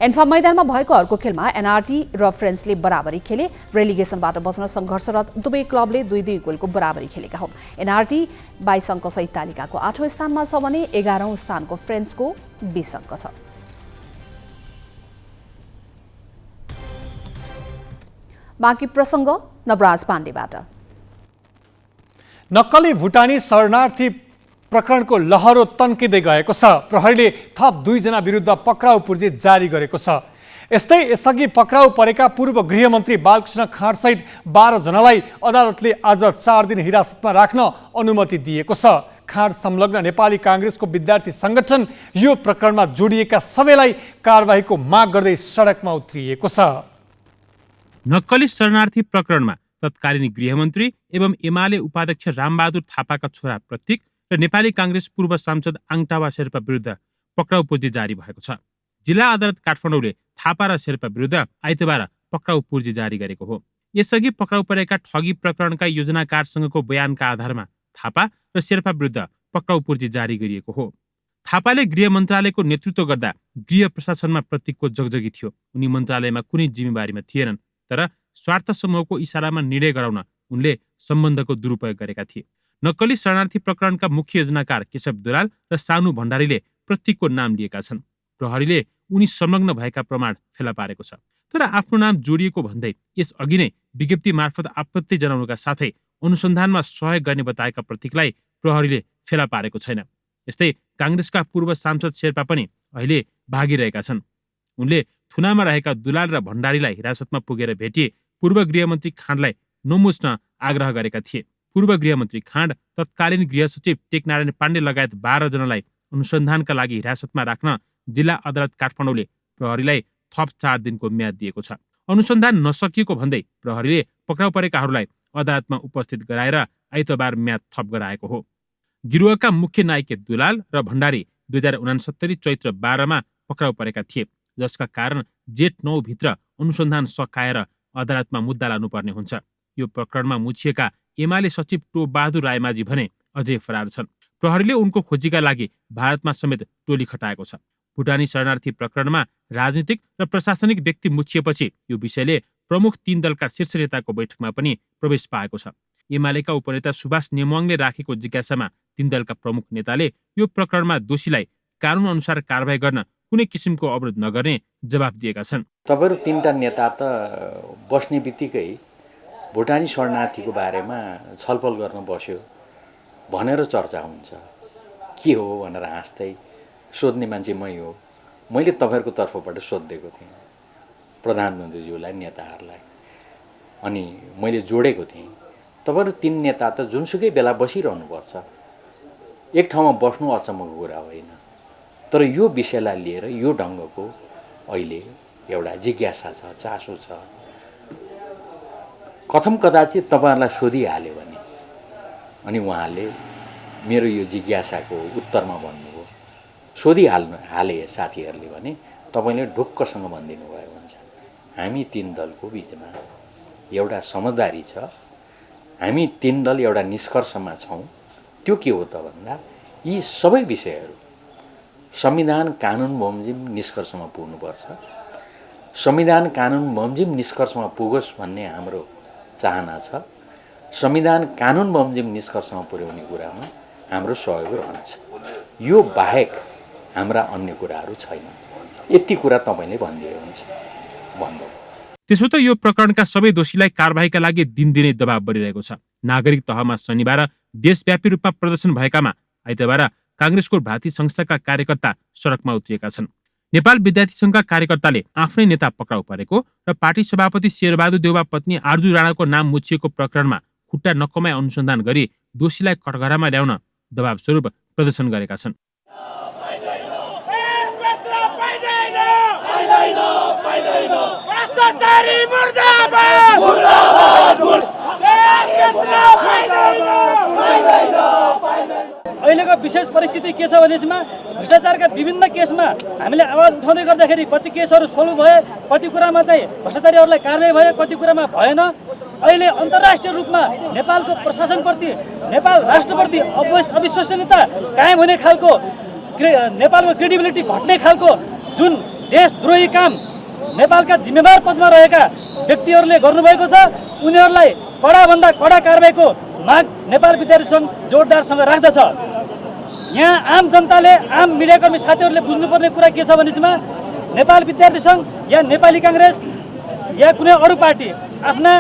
एन्फा मैदानमा भएको अर्को खेलमा एनआरटी र फ्रेन्ड्सले बराबरी खेले। रेलिगेसनबाट बच्न सङ्घर्षरत दुवै क्लबले 2-2 गोलको बराबरी खेलेका हुन्। एनआरटी 22 अङ्कसहित तालिकाको 8औं स्थानमा छ भने 11औं स्थानको फ्रेन्ड्सको 20 अङ्क छ। बाँकी प्रसङ्ग नवराज पाण्डेबाट। नक्कली भुटानी शरणार्थी प्रकरणको लहरो तन्किँदै गएको छ। प्रहरीले थप 2 जना विरुद्ध पक्राउ पूर्जी जारी गरेको छ। यस्तै यसअघि पक्राउ परेका पूर्व गृहमन्त्री बालकृष्ण खाँडसहित 12 जनालाई अदालतले आज 4 दिन हिरासतमा राख्न अनुमति दिएको छ। खाँड संलग्न नेपाली कांग्रेसको विद्यार्थी संगठन यो प्रकरणमा जोडिएका सबैलाई कारबाहीको माग गर्दै सडकमा उत्रिएको छ। नक्कली शरणार्थी प्रकरणमा तत्कालीन गृहमन्त्री एवं एमाले उपाध्यक्ष रामबहादुर थापाका छोरा प्रतीक र नेपाली कांग्रेस पूर्व सांसद आङटावा शेर्पा विरुद्ध पक्राउ पूर्जी जारी भएको छ। जिल्ला अदालत काठमाडौँले थापा र शेर्पा विरुद्ध आइतबार पक्राउ पूर्जी जारी गरेको हो। यसअघि पक्राउ परेका ठगी प्रकरणका योजनाकारसँगको बयानका आधारमा थापा र शेर्पा विरुद्ध पक्राउ पूर्जी जारी गरिएको हो। थापाले गृह मन्त्रालयको नेतृत्व गर्दा गृह प्रशासनमा प्रतीकको जगजगी थियो। उनी मन्त्रालयमा कुनै जिम्मेवारीमा थिएनन्, तर स्वार्थ समूहको इसारामा निर्णय गराउन उनले सम्बन्धको दुरुपयोग गरेका थिए। नक्कली शरणार्थी प्रकरणका मुख्य योजनाकार केशव दुलाल र सानु भण्डारीले प्रतीकको नाम लिएका छन्। प्रहरीले उनी संलग्न भएका प्रमाण फेला पारेको छ। तर आफ्नो नाम जोडिएको भन्दै यसअघि नै विज्ञप्ति मार्फत आपत्ति जनाउनुका साथै अनुसन्धानमा सहयोग गर्ने बताएका प्रतीकलाई प्रहरीले फेला पारेको छैन। यस्तै कांग्रेसका पूर्व सांसद शेर्पा पनि अहिले भागिरहेका छन्। उनले थुनामा रहेका दुलाल र भण्डारीलाई हिरासतमा पुगेर भेटिए पूर्व गृहमन्त्री खाँडलाई नमुच्न आग्रह गरेका थिए। पूर्व गृहमन्त्री खाँड, तत्कालीन गृह सचिव टेकनारायण पाण्डे लगायत 12 जनालाई अनुसन्धानका लागि हिरासतमा राख्न जिल्ला अदालत काठमाडौँले प्रहरीलाई थप 4 दिनको म्याद दिएको छ। अनुसन्धान नसकिएको भन्दै प्रहरीले पक्राउ परेकाहरूलाई अदालतमा उपस्थित गराएर आइतबार म्याद थप गराएको हो। गिरोहका मुख्य नायक दुलाल र भण्डारी 2069 चैत्र 12 मा पक्राउ परेका थिए, जसका कारण जेठ 9 भित्र अनुसन्धान सकाएर अदालतमा मुद्दा लानुपर्ने हुन्छ। यो प्रकरणमा मुछिएका एमाले सचिव टो बहादुर रायमाझी भने अझै फरार छन्। प्रहरीले उनको खोजीका लागि भारतमा समेत टोली खटाएको छ। भुटानी शरणार्थी प्रकरणमा राजनीतिक र प्रशासनिक व्यक्ति मुछिएपछि यो विषयले प्रमुख 3 दलका शीर्ष नेताको बैठकमा पनि प्रवेश पाएको छ। एमालेका उपनेता सुभाष नेमवाङले राखेको जिज्ञासामा 3 दलका प्रमुख नेताले यो प्रकरणमा दोषीलाई कानुन अनुसार कारबाही गर्न कुनै किसिमको अवरोध नगर्ने जवाफ दिएका छन्। तपाईहरु 3टा नेता त बस्ने बित्तिकै भुटानी शरणार्थीको बारेमा छलफल गर्न बस्यो भनेर चर्चा हुन्छ। के हो भनेर हाँस्दै सोध्ने मान्छे मै हो। मैले तपाईहरुको तर्फबाट सोधेको थिएँ। प्रधानमन्त्रीज्यूलाई नेताहरूलाई। अनि मैले जोडेको थिएँ तपाईँहरू 3 नेता त जुनसुकै बेला बसिरहनुपर्छ, एक ठाउँमा बस्नु अचम्मको कुरा होइन। तर यो विषयलाई लिएर यो ढङ्गको अहिले एउटा जिज्ञासा छ, चासो छ। कथम कदाचित तपाईँहरूलाई सोधिहाल्यो भने अनि उहाँले मेरो यो जिज्ञासाको उत्तरमा भन्नुभयो, हाले साथीहरूले भने तपाईँले ढुक्कसँग भनिदिनु भयो हुन्छ हामी 3 दलको बिचमा एउटा समझदारी छ, हामी 3 दल एउटा निष्कर्षमा छौँ। त्यो के हो त भन्दा यी सबै विषयहरू संविधान कानुन बमोजिम निष्कर्षमा पुग्नुपर्छ। संविधान कानुन बमोजिम निष्कर्षमा पुगोस् भन्ने हाम्रो चाहना छ। संविधान कानुन बमोजिम निष्कर्षमा पुर्याउने कुरामा हाम्रो सहयोग रहन्छ। यो बाहेक हाम्रा अन्य कुराहरू छैन। यति कुरा तपाईँले भनिदिए हुन्छ भन्नु। त्यसो त यो प्रकरणका सबै दोषीलाई कारबाहीका लागि दिनदिनै दबाव बढिरहेको छ। नागरिक तहमा शनिबार देशव्यापी रूपमा प्रदर्शन भएकामा आइतबार कांग्रेसको भ्राती संस्थाका कार्यकर्ता सडकमा उत्रिएका छन्। नेपाल विद्यार्थी संघका कार्यकर्ताले आफ्नै नेता पक्राउ परेको र पार्टी सभापति शेरबहादुर देउवा पत्नी आरजु राणाको नाम मुछिएको प्रकरणमा खुट्टा नकमाई अनुसन्धान गरी दोषीलाई कठघरामा ल्याउन दबाव स्वरूप प्रदर्शन गरेका छन्। अहिलेको विशेष परिस्थिति के छ भनेमा भ्रष्टाचारका विभिन्न केसमा हामीले आवाज उठाउँदै गर्दाखेरि कति केसहरू सोल्भ भए, कति कुरामा चाहिँ भ्रष्टाचारीहरूलाई कारबाही भए, कति कुरामा भएन। अहिले अन्तर्राष्ट्रिय रूपमा नेपालको प्रशासनप्रति, नेपाल राष्ट्रप्रति अविश्वसनीयता कायम हुने खालको, नेपालको क्रेडिबिलिटी घट्ने खालको जुन देशद्रोही काम नेपालका जिम्मेवार पदमा रहेका व्यक्तिहरूले गर्नुभएको छ, उनीहरूलाई कडाभन्दा कडा कारबाहीको माग नेपाल विद्यार्थी सङ्घ जोरदारसँग राख्दछ। यहाँ आम जनताले, आम मिडियाकर्मी साथीहरूले बुझ्नुपर्ने कुरा के छ भने चाहिँ नेपाल विद्यार्थी सङ्घ या नेपाली काङ्ग्रेस या कुनै अरू पार्टी आफ्ना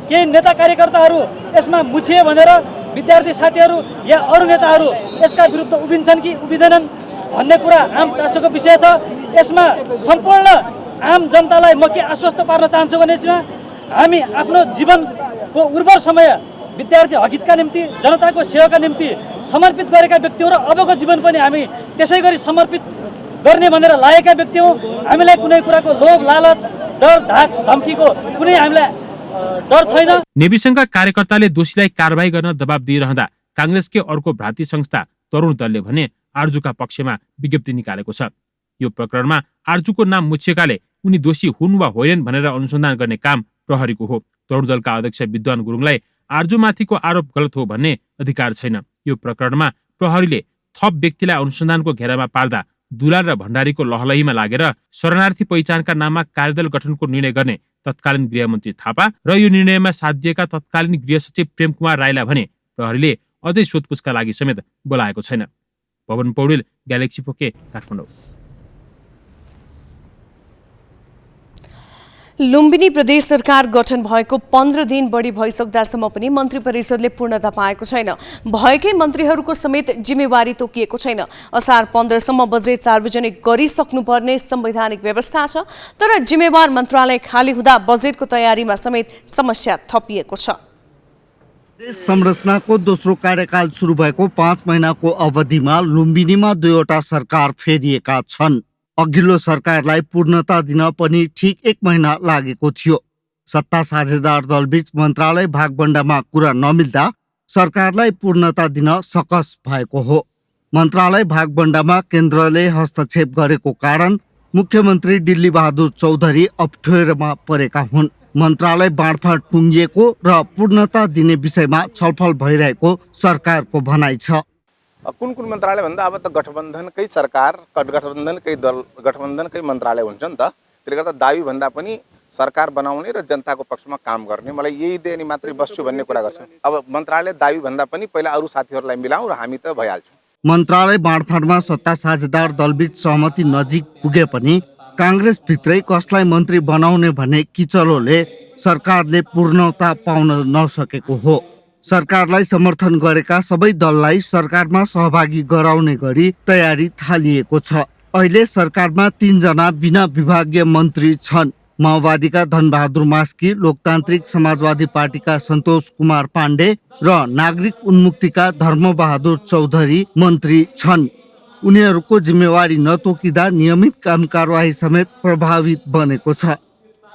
केही नेता कार्यकर्ताहरू यसमा मुछिए भनेर विद्यार्थी साथीहरू या अरू नेताहरू यसका विरुद्ध उभिन्छन् कि उभिँदैनन् भन्ने कुरा आम चासोको विषय छ। यसमा सम्पूर्ण आम जनतालाई म के आश्वस्त पार्न चाहन्छु भने चाहिँ हामी आफ्नो जीवनको उर्वर समय विद्यार्थी हकितका निम्ति, जनताको सेवाका निम्ति समर्पित गरेका व्यक्ति हौँ र अबको जीवन पनि हामी त्यसै गरी समर्पित गर्ने भनेर लागेका व्यक्ति हौँ। हामीलाई कुनै कुराको लोभ, लालच, डर, धाक, धम्कीको कुनै हामीलाई डर छैन। नेवी संघका कार्यकर्ताले दोषीलाई कारबाही गर्न दबाब दिइरहँदा कांग्रेसकै अर्को भ्राती संस्था तरुण दलले भने आरजुका पक्षमा विज्ञप्ति निकालेको छ। यो प्रकरणमा आरजुको नाम मुछिएकाले उनी दोषी हुन् वा होइनन् भनेर अनुसन्धान गर्ने काम प्रहरीको हो। तरुण दलका अध्यक्ष विद्वान गुरुङलाई आरजुमाथिको आरोप गलत हो भन्ने अधिकार छैन। यो प्रकरणमा प्रहरीले थप व्यक्तिलाई अनुसन्धानको घेरामा पार्दा दुलाल र भण्डारीको लहलहीमा लागेर शरणार्थी पहिचानका नाममा कार्यदल गठनको निर्णय गर्ने तत्कालीन गृहमन्त्री थापा र यो निर्णयमा साथ दिएका तत्कालीन गृह सचिव प्रेम कुमार राईलाई भने प्रहरीले अझै सोधपुछका लागि समेत बोलाएको छैन। पवन पौडेल, ग्यालेक्सी फोके, काठमाडौँ। लुम्बिनी प्रदेश सरकार गठन भएको 15 दिन बढी भइसक्दासम्म पनि मन्त्री परिषदले पूर्णता पाएको छैन। भएकै मन्त्रीहरूको समेत जिम्मेवारी तोकिएको छैन। असार 15 सम्म बजेट सार्वजनिक गरिसक्नुपर्ने संवैधानिक व्यवस्था छ, तर जिम्मेवार मन्त्रालय खाली हुँदा बजेटको तयारीमा समेत समस्या थपिएको छ। देश संरचनाको दोस्रो कार्यकाल सुरु भएको 5 महिनाको अवधिमा लुम्बिनीमा 2वटा सरकार फेरिएका छन्। अघिल्लो सरकारलाई पूर्णता दिन पनि ठिक 1 महिना लागेको थियो। सत्ता साझेदार दलबीच मन्त्रालय भागबण्डामा कुरा नमिल्दा सरकारलाई पूर्णता दिन सकस भएको हो। मन्त्रालय भागबण्डामा केन्द्रले हस्तक्षेप गरेको कारण मुख्यमन्त्री दिल्ली बहादुर चौधरी अप्ठ्यारोमा परेका हुन्। मन्त्रालय बाँडफाँड टुङ्गिएको र पूर्णता दिने विषयमा छलफल भइरहेको सरकारको भनाइ छ। कुन कुन मन्त्रालय भन्दा अब त गठबन्धनकै सरकार, गठबन्धनकै दल, गठबन्धनकै मन्त्रालय हुन्छ नि त। त्यसले गर्दा दाबी भन्दा पनि सरकार बनाउने र जनताको पक्षमा काम गर्ने, मलाई यही दिए नि मात्रै बस्छु भन्ने कुरा गर्छु। अब मन्त्रालय दाबी भन्दा पनि पहिला अरू साथीहरूलाई मिलाउँ र हामी त भइहाल्छौँ। मन्त्रालय बाँडफाँडमा सत्ता साझेदार दलबीच सहमति नजिक पुगे पनि काङ्ग्रेसभित्रै कसलाई मन्त्री बनाउने भन्ने किचलोले सरकारले पूर्णता पाउन नसकेको हो। सरकारलाई समर्थन गरेका सबै दललाई सरकारमा सहभागी गराउने गरी तयारी थालिएको छ। अहिले सरकारमा 3 जना बिना विभागीय मन्त्री छन्। माओवादीका धनबहादुर मास्की, लोकतान्त्रिक समाजवादी पार्टीका सन्तोष कुमार पाण्डे र नागरिक उन्मुक्तिका धर्मबहादुर चौधरी मन्त्री छन्। उनीहरूको जिम्मेवारी नतोकिँदा नियमित काम कारवाही समेत प्रभावित बनेको छ।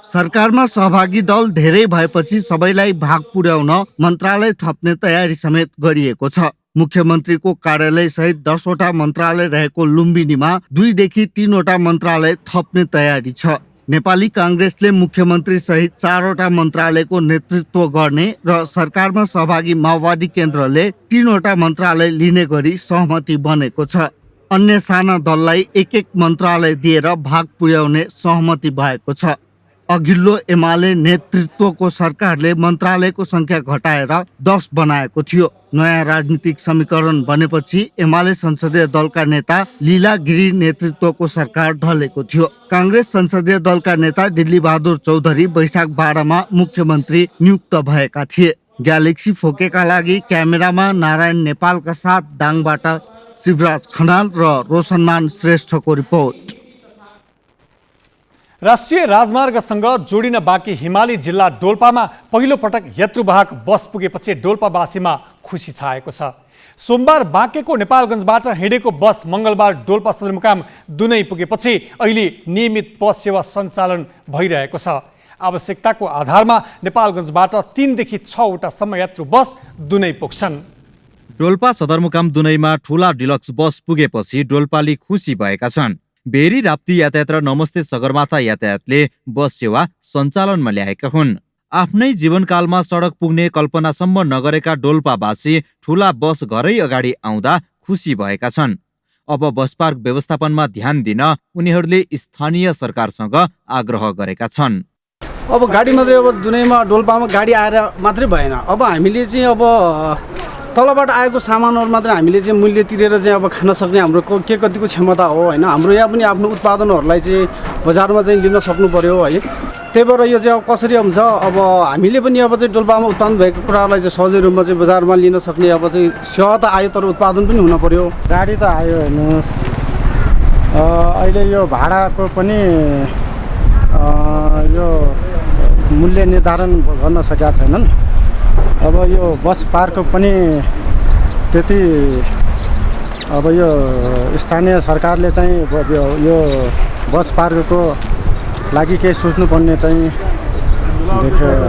सरकारमा सहभागी दल धेरै भएपछि सबैलाई भाग पुर्याउन मन्त्रालय थप्ने तयारी समेत गरिएको छ। मुख्यमन्त्रीको कार्यालय सहित 10 वटा मन्त्रालय रहेको लुम्बिनीमा 2 देखि 3 वटा मन्त्रालय थप्ने तयारी छ। नेपाली काङ्ग्रेसले मुख्यमन्त्री सहित 4 वटा मन्त्रालयको नेतृत्व गर्ने र सरकारमा सहभागी माओवादी केन्द्रले 3 वटा मन्त्रालय लिने गरी सहमति बनेको छ। अन्य साना दललाई 1-1 मन्त्रालय दिएर भाग पुर्याउने सहमति भएको छ। अघिल्लो एमाले नेतृत्वको सरकारले मन्त्रालयको संख्या घटाएर 10 बनाएको थियो। नयाँ राजनीतिक समीकरण बनेपछि एमाले संसदीय दलका नेता लीला गिरी नेतृत्वको सरकार ढलेको थियो। काङ्ग्रेस संसदीय दलका नेता दिल्ली बहादुर चौधरी वैशाख 12 मा मुख्यमन्त्री नियुक्त भएका थिए। ग्यालेक्सी फोकेका लागि क्यामेरामा नारायण नेपालका साथ दाङबाट शिवराज खनाल र रोशनमान श्रेष्ठको रिपोर्ट। राष्ट्रिय राजमार्गसँग जोडिन बाँकी हिमाली जिल्ला डोल्पामा पहिलो पटक यात्रुवाहक बस पुगेपछि डोल्पावासीमा खुसी छाएको छ। सोमबार बाँकेको नेपालगञ्जबाट हिँडेको बस मङ्गलबार डोल्पा सदरमुकाम दुनै पुगेपछि अहिले नियमित बस सेवा सञ्चालन भइरहेको छ। आवश्यकताको आधारमा नेपालगञ्जबाट 3 देखि 6 वटासम्म यात्रु बस दुनै पुग्छन्। डोल्पा सदरमुकाम दुनैमा ठुला डिलक्स बस पुगेपछि डोल्पाली खुसी भएका छन्। बेरी राप्ती यातायात र नमस्ते सगरमाथा यातायातले बस सेवा सञ्चालनमा ल्याएका हुन्। आफ्नै जीवनकालमा सडक पुग्ने कल्पनासम्म नगरेका डोल्पावासी ठुला बस घरै अगाडि आउँदा खुसी भएका छन्। अब बस पार्क व्यवस्थापनमा ध्यान दिन उनीहरूले स्थानीय सरकारसँग आग्रह गरेका छन्। अब गाडी मात्रै अब दुनैमा डोल्पामा गाडी आएर मात्रै भएन। अब हामीले चाहिँ अब तलबाट आएको सामानहरू मात्रै हामीले चाहिँ मूल्य तिरेर चाहिँ अब खान सक्ने हाम्रो के कतिको क्षमता हो होइन। हाम्रो यहाँ पनि आफ्नो उत्पादनहरूलाई चाहिँ बजारमा चाहिँ लिन सक्नु पर्यो है। त्यही भएर यो चाहिँ अब कसरी हुन्छ, अब हामीले पनि अब चाहिँ डोल्पामा उत्पादन भएको कुराहरूलाई चाहिँ सहजै रूपमा चाहिँ बजारमा लिन सक्ने अब चाहिँ सेवा त आयो तर उत्पादन पनि हुन पर्यो। गाडी त आयो हेर्नुहोस्, अहिले यो भाडाको पनि यो मूल्य निर्धारण गर्न सकेका छैनन्। अब यो बस पार्क पनि त्यति अब यो स्थानीय सरकारले चाहिँ यो बस पार्कको लागि केही सोच्नुपर्ने चाहिँ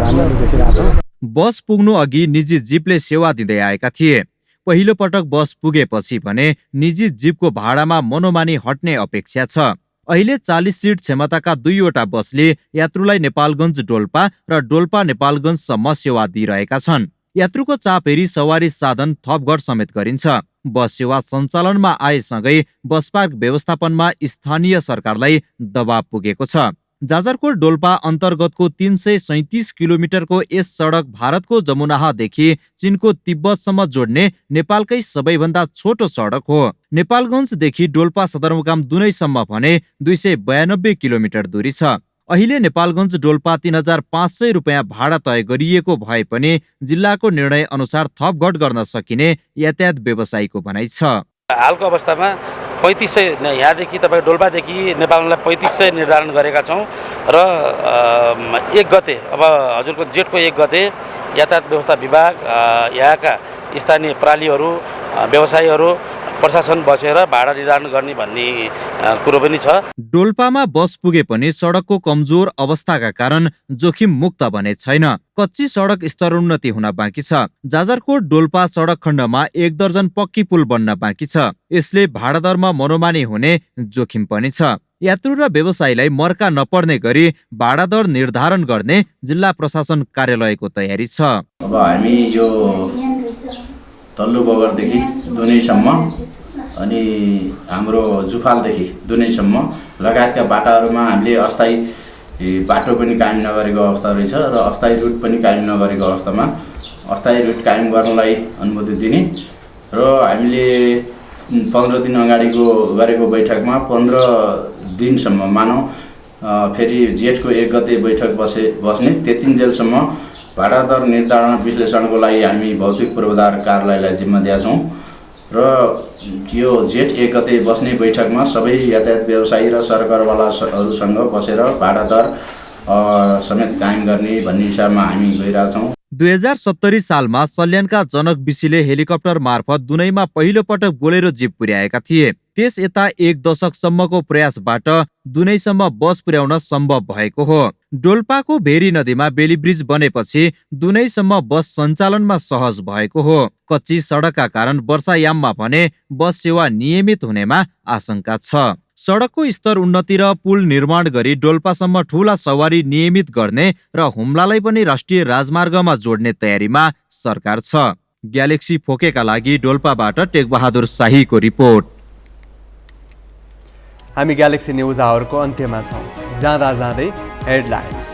हामीले देखिरहेको छौँ। बस पुग्नु अघि निजी जीपले सेवा दिँदै आएका थिए। पहिलो पटक बस पुगेपछि भने निजी जीपको भाडामा मनोमानी हट्ने अपेक्षा छ। अहिले 40 सिट क्षमताका 2 वटा बसले यात्रुलाई नेपालगञ्ज डोल्पा र डोल्पा नेपालगञ्जसम्म सेवा दिइरहेका छन्। यात्रुको चाप हेरी सवारी साधन थपघट समेत गरिन्छ। बस सेवा सञ्चालनमा आएसँगै बस पार्क व्यवस्थापनमा स्थानीय सरकारलाई दबाव पुगेको छ। जाजरकोट डोल्पा अन्तर्गतको 337 किलोमिटरको यस सडक भारतको जमुनाहादेखि चीनको तिब्बतसम्म जोड्ने नेपालकै सबैभन्दा छोटो सडक हो। नेपालगञ्जदेखि डोल्पा सदरमुकाम दुनैसम्म भने 292 किलोमिटर दूरी छ। अहिले नेपालगञ्ज डोल्पा 3500 रुपियाँ भाडा तय गरिएको भए पनि जिल्लाको निर्णय अनुसार थपघट गर्न सकिने यातायात व्यवसायीको भनाइ छ। हालको अवस्थामा 3500 यहाँदेखि तपाईँ डोल्पादेखि नेपाललाई 3500 निर्धारण गरेका छौँ र 1 गते अब हजुरको जेठको 1 गते यातायात व्यवस्था विभाग यहाँका स्थानीय प्रालीहरू व्यवसायीहरू प्रशासन बसेर भाडा निर्धारण गर्ने भन्ने कुरो पनि छ। डोल्पामा बस पुगे पनि सडकको कमजोर अवस्थाका कारण जोखिम मुक्त भने छैन। कच्ची सडक स्तरोन्नति हुन बाँकी छ। जाजरकोट डोल्पा सडक खण्डमा 1 दर्जन पक्की पुल बन्न बाँकी छ। यसले भाडा दरमा मनोमानी हुने जोखिम पनि छ। यात्रु र व्यवसायीलाई मर्का नपर्ने गरी भाडा दर निर्धारण गर्ने जिल्ला प्रशासन कार्यालयको तयारी छ। अब हामी यो तल्लो बगरदेखि दुनैसम्म अनि हाम्रो जुफालदेखि दुनैसम्म लगायतका बाटाहरूमा हामीले अस्थायी बाटो पनि कायम नगरेको अवस्था रहेछ र अस्थायी रुट पनि कायम नगरेको अवस्थामा अस्थायी रुट कायम गर्नलाई अनुमति दिने र हामीले 15 दिन अगाडिको गरेको बैठकमा 15 दिनसम्म मानौँ फेरि जेठको 1 गते बैठक बस्ने त्यतिन्जेलसम्म भाडा दर निर्धारण विश्लेषणको लागि हामी भौतिक पूर्वाधार कार्यालयलाई जिम्मा दिएका छौँ र यो जेठ 1 गते बस्ने बैठकमा सबै यातायात व्यवसायी र सरकारवालाहरूसँग बसेर भाडा दर समेत कायम गर्ने भन्ने हिसाबमा हामी गइरहेछौँ। 2070 सालमा सल्यानका जनक विशीले हेलिकप्टर मार्फत दुनैमा पहिलो पटक बोलेरो जीप पुर्याएका थिए। त्यस यता 1 दशकसम्मको प्रयासबाट दुनैसम्म बस पुर्याउन सम्भव भएको हो। डोल्पाको भेरी नदीमा बेली ब्रिज बनेपछि दुनैसम्म बस सञ्चालनमा सहज भएको हो। कच्ची सडकका कारण वर्षायाममा भने बस सेवा नियमित हुनेमा आशंका छ। सडकको स्तर उन्नति र पुल निर्माण गरी डोल्पासम्म ठूला सवारी नियमित गर्ने र हुम्लालाई पनि राष्ट्रिय राजमार्गमा जोड्ने तयारीमा सरकार छ। ग्यालेक्सी फोकेका लागि डोल्पाबाट टेकबहादुर शाहीको रिपोर्ट। हामी ग्यालेक्सी न्युज आवरको अन्त्यमा छौँ। जाँदा जाँदै हेडलाइन्स।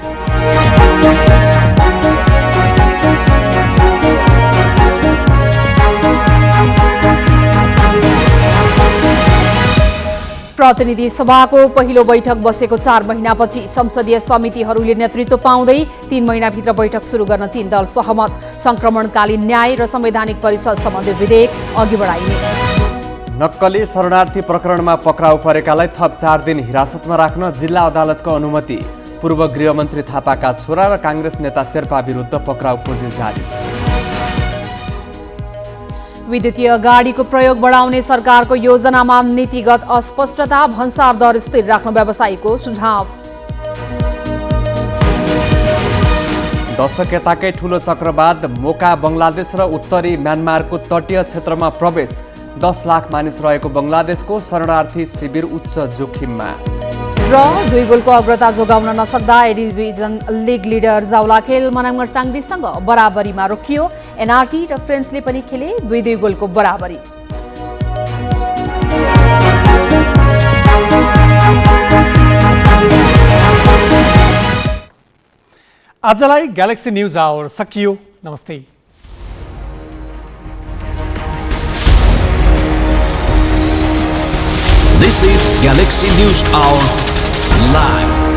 प्रतिनिधि सभाको पहिलो बैठक बसेको 4 महिनापछि संसदीय समितिहरूले नेतृत्व पाउँदै 3 महिनाभित्र बैठक सुरु गर्न 3 दल सहमत। संक्रमणकालीन न्याय र संवैधानिक परिषद सम्बन्धी विधेयक अघि बढाइने। नक्कली शरणार्थी प्रकरणमा पक्राउ परेकालाई थप 4 दिन हिरासतमा राख्न जिल्ला अदालतको अनुमति। पूर्व गृहमन्त्री थापाका छोरा र काङ्ग्रेस नेता शेर्पा विरुद्ध पक्राउ खोजी जारी। विद्युतीय गाडीको प्रयोग बढाउने सरकारको योजनामा नीतिगत अस्पष्टता, भन्सार दर स्थिर राख्न व्यवसायीको सुझाव। दशक यताकै ठूलो चक्रवात मोका बङ्गलादेश र उत्तरी म्यानमारको तटीय क्षेत्रमा प्रवेश। 10 लाख मानिस रहेको बङ्गलादेशको शरणार्थी शिविर उच्च जोखिममा। र 2 गोलको अग्रता जोगाउन नसक्दा A division league leader Jawalakhel मनाङर साङ्दीसँग बराबरीमा रोकियो। एनआरटी र फ्रेन्चले पनि खेले 2-2 गोलको बराबरी। आजलाई ग्यालेक्सी न्युज आवर सकियो। नमस्ते। This is Galaxy News Hour Live.